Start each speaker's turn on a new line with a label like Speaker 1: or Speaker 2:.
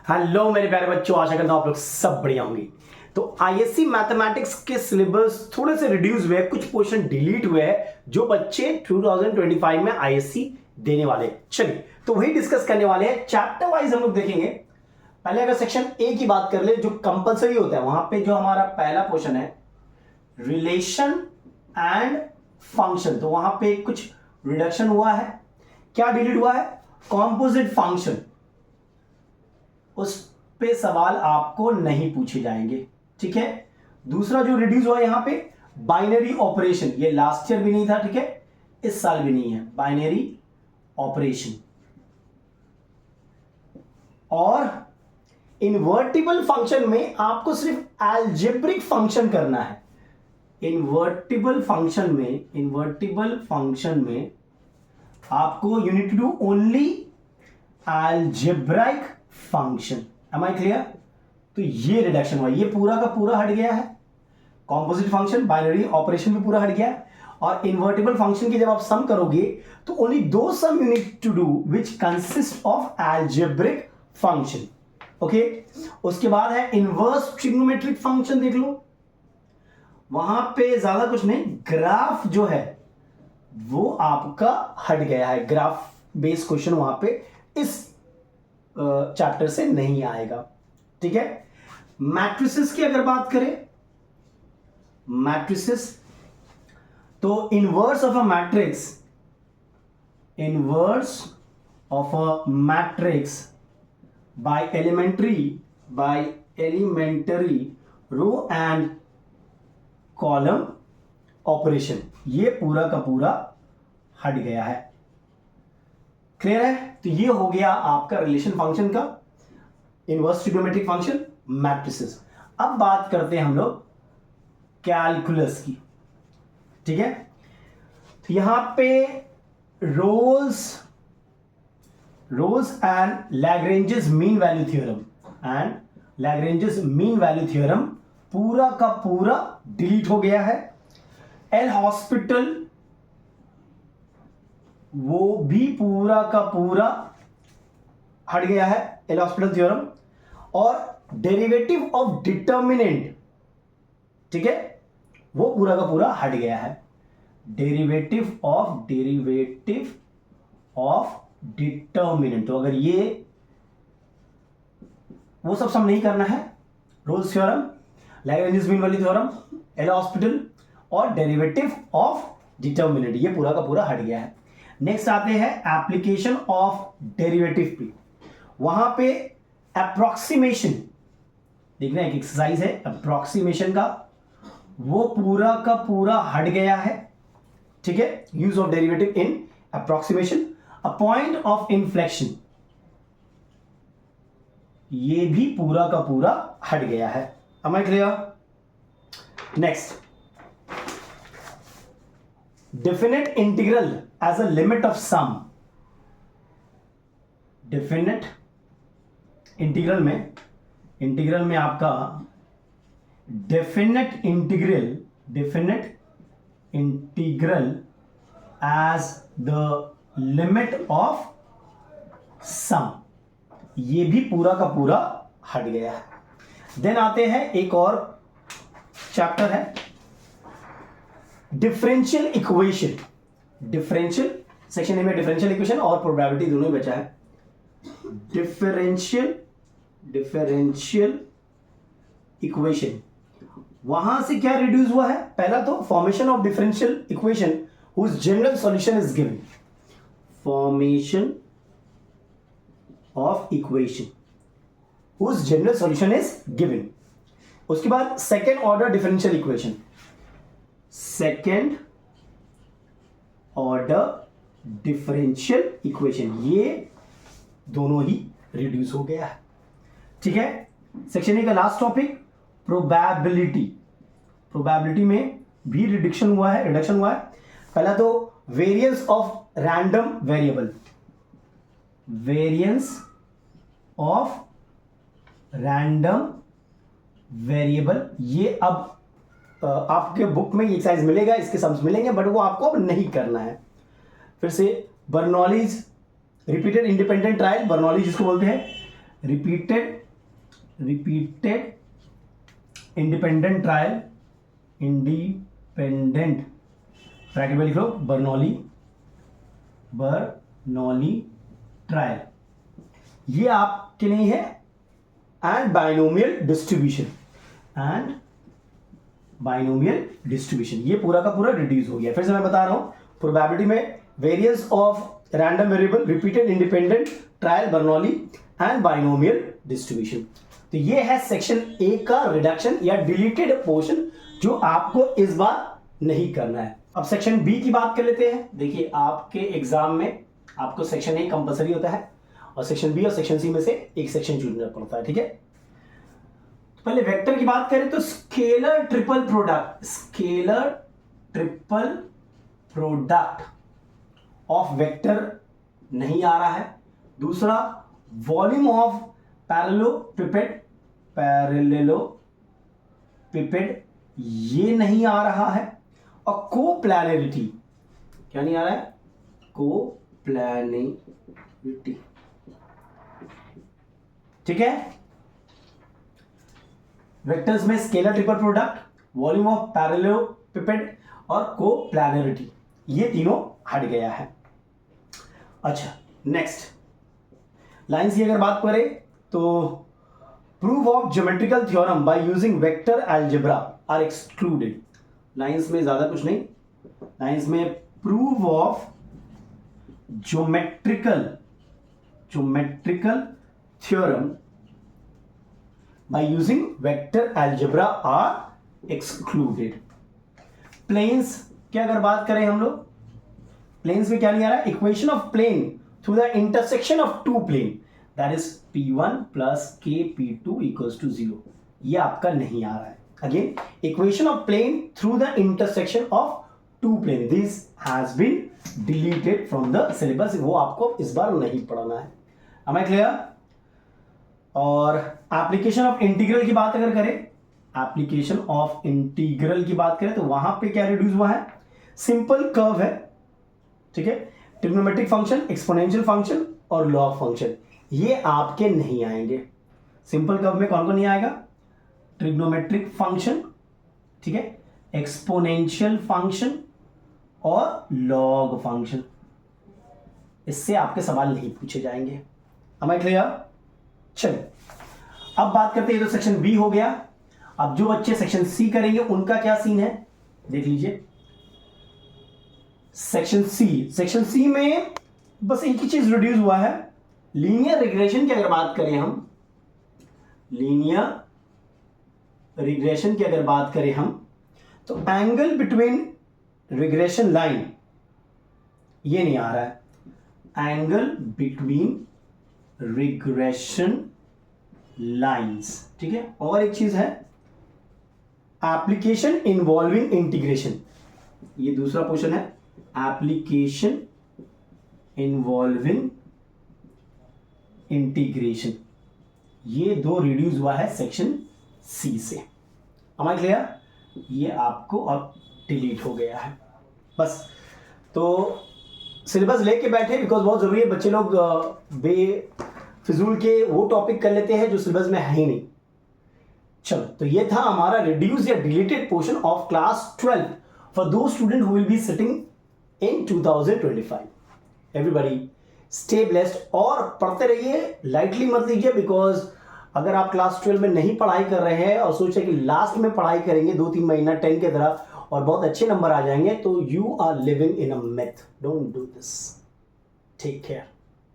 Speaker 1: Hello मेरे प्यारे बच्चों, आशा करता हूं आप लोग सब बढ़िया होंगे। तो आईएससी मैथमेटिक्स के सिलेबस थोड़े से रिड्यूस हुए, कुछ पोर्शन डिलीट हुए हैं जो बच्चे 2025 में आईएससी देने वाले हैं। चलिए तो वही डिस्कस करने वाले हैं, चैप्टर वाइज हम लोग देखेंगे। पहले अगर सेक्शन ए की बात कर ले जो कंपलसरी होता है, वहां पे जो हमारा पहला पोर्शन है रिलेशन एंड फंक्शन, तो वहां पे कुछ रिडक्शन हुआ है। क्या डिलीट हुआ है? कॉम्पोजिट फंक्शन, उस पे सवाल आपको नहीं पूछे जाएंगे, ठीक है। दूसरा जो रिड्यूस हुआ यहां पे बाइनरी ऑपरेशन, ये लास्ट ईयर भी नहीं था, ठीक है, इस साल भी नहीं है बाइनरी ऑपरेशन। और इन्वर्टिबल फंक्शन में आपको सिर्फ अलजेब्रिक फंक्शन करना है। इन्वर्टिबल फंक्शन में आपको you need to do only algebraic function. Am I clear? तो ये रिडक्शन हुआ, ये पूरा का पूरा हट गया है। कॉम्पोजिट फंक्शन, बाइनरी ऑपरेशन भी पूरा हट गया है। और इन्वर्टिबल फंक्शन की जब आप सम करोगे तो ओनली दो sum you need to do which consist of algebraic function. Okay, उसके बाद है इनवर्स ट्रिग्नोमेट्रिक फंक्शन। देख लो वहां पे ज्यादा कुछ नहीं, ग्राफ जो है वो आपका हट गया है। ग्राफ बेस्ड क्वेश्चन वहां पे इस चैप्टर से नहीं आएगा, ठीक है। मैट्रिसेस की अगर बात करें, मैट्रिसेस तो inverse of a matrix by elementary row and column operation, ये पूरा का पूरा हट गया है। क्लियर है? तो ये हो गया आपका रिलेशन फंक्शन का, इनवर्स ट्रिग्नोमेट्रिक फंक्शन, मैट्रिसेस। अब बात करते हैं हम लोग कैलकुलस की, ठीक है। तो यहां पे Rolle's and Lagrange's mean value theorem पूरा का पूरा डिलीट हो गया है। एल हॉस्पिटल वो भी पूरा का पूरा हट गया है, एल हॉस्पिटल थ्योरम। और डेरिवेटिव ऑफ डिटर्मिनेंट, ठीक है, वो पूरा का पूरा हट गया है। डेरिवेटिव ऑफ डिटर्मिनेंट, तो अगर ये वो सब सम नहीं करना है, Rolle's theorem, Lagrange's mean value theorem, L hospital और डेरिवेटिव ऑफ डिटर्मिनेंट, ये पूरा का पूरा हट गया है। नेक्स्ट आते हैं एप्लीकेशन ऑफ डेरिवेटिव पे। वहां पे अप्रोक्सीमेशन देखना, एक एक्सरसाइज है अप्रोक्सीमेशन का, वो पूरा का पूरा हट गया है, ठीक है। Use of derivative in approximation. A point of inflection, ये भी पूरा का पूरा हट गया है। Am I clear? Next, definite integral as a limit of sum. Definite integral में आपका definite integral as the limit of sum, ये भी पूरा का पूरा हट गया है। देन आते हैं एक और चैप्टर है डिफरेंशियल इक्वेशन। सेक्शन ए में डिफरेंशियल इक्वेशन और प्रोबेबिलिटी दोनों ही बचा है। डिफरेंशियल इक्वेशन, वहां से क्या रिड्यूस हुआ है? पहला तो formation of differential equation whose general solution is given, formation of equation whose general solution is given। उसके बाद सेकेंड ऑर्डर डिफरेंशियल इक्वेशन, ये दोनों ही रिड्यूस हो गया है, ठीक है। सेक्शन ए का लास्ट टॉपिक प्रोबेबिलिटी में भी रिडक्शन हुआ है। पहला तो वेरिएंस ऑफ रैंडम वेरिएबल, ये अब आपके बुक में ये एक्सरसाइज मिलेगा, इसके सम्स मिलेंगे, बट वो आपको अब नहीं करना है। फिर से Bernoulli's repeated independent trial, Bernoulli जिसको बोलते हैं, repeated independent trial, independent bracket में लिख लो बर्नौली ट्रायल, ये आपके लिए है। एंड बाइनोमियल डिस्ट्रीब्यूशन, ये पूरा का पूरा रिड्यूस हो गया। फिर से मैं बता रहा हूं, प्रोबेबिलिटी में variance of random variable, repeated independent trial, Bernoulli and binomial distribution. तो ये है सेक्शन ए का रिडक्शन या डिलीटेड पोर्शन जो आपको इस बार नहीं करना है। अब सेक्शन बी की बात कर लेते हैं। देखिए आपके एग्जाम में आपको सेक्शन ए कंपलसरी होता है और सेक्शन बी और सेक्शन सी में से एक सेक्शन चुनना पड़ता है, ठीक है। तो पहले वेक्टर की बात करें तो scalar triple product of vector नहीं आ रहा है। दूसरा वॉल्यूम ऑफ पैरेललोपिपेड ये नहीं आ रहा है। और कोप्लैनरिटी क्या नहीं आ रहा है, कोप्लैनरिटी, ठीक है। वेक्टर्स में scalar triple product, volume of parallelepiped और कोप्लैनरिटी, ये तीनों हट गया है। अच्छा नेक्स्ट लाइन्स की अगर बात करें तो proof of geometrical theorem by using vector algebra are excluded. Lines में ज्यादा कुछ नहीं, लाइन्स में proof of geometrical theorem by using vector algebra are excluded. Planes की अगर बात करें हम लोग, प्लेन्स में क्या नहीं आ रहा है, equation of plane through the intersection of two plane that is P1 plus KP2 equals to 0, ये आपका नहीं आ रहा है। Again equation of plane through the intersection of two plane, this has been deleted from the syllabus, वो आपको इस बार नहीं पढ़ना है। Am I clear? और एप्लीकेशन ऑफ इंटीग्रल की बात अगर करें, एप्लीकेशन ऑफ इंटीग्रल की बात करें तो वहां पे क्या रिड्यूस हुआ है, सिंपल कर्व है, ठीक है, ट्रिग्नोमेट्रिक फंक्शन, एक्सपोनेंशियल फंक्शन और लॉग फंक्शन, ये आपके नहीं आएंगे। सिंपल कर्व में कौन कौन नहीं आएगा, ट्रिग्नोमेट्रिक फंक्शन, ठीक है, एक्सपोनेंशियल फंक्शन और लॉग फंक्शन, इससे आपके सवाल नहीं पूछे जाएंगे। Am I clear? चलिए अब बात करते हैं, तो सेक्शन बी हो गया। अब जो बच्चे सेक्शन सी करेंगे उनका क्या सीन है देख लीजिए। सेक्शन सी में बस एक ही चीज रिड्यूस हुआ है, लीनियर रिग्रेशन की अगर बात करें हम, लीनियर रिग्रेशन की अगर बात करें हम, तो एंगल बिटवीन रिग्रेशन लाइन ये नहीं आ रहा है, एंगल बिटवीन रिग्रेशन लाइंस, ठीक है। और एक चीज है एप्लीकेशन इन्वॉल्विंग इंटीग्रेशन, ये दूसरा पोर्शन है, एप्लीकेशन इन्वॉल्विंग इंटीग्रेशन, ये दो रिड्यूस हुआ है सेक्शन सी से। Am I clear? ये आपको अब डिलीट हो गया है बस। तो सिलेबस लेके बैठे बिकॉज बहुत जरूरी है, बच्चे लोग बेफिजूल के वो टॉपिक कर लेते हैं जो सिलेबस में है ही नहीं। चलो तो ये था हमारा रिड्यूस या deleted portion of class 12 for दो student who will be sitting in 2025। Everybody stay blessed और पढ़ते रहिए, लाइटली मत लीजिए, बिकॉज अगर आप क्लास 12 में नहीं पढ़ाई कर रहे हैं और सोचे कि लास्ट में पढ़ाई करेंगे 2-3 महीना 10 की तरह और बहुत अच्छे नंबर आ जाएंगे, तो you are living in a myth. Don't do this. Take care.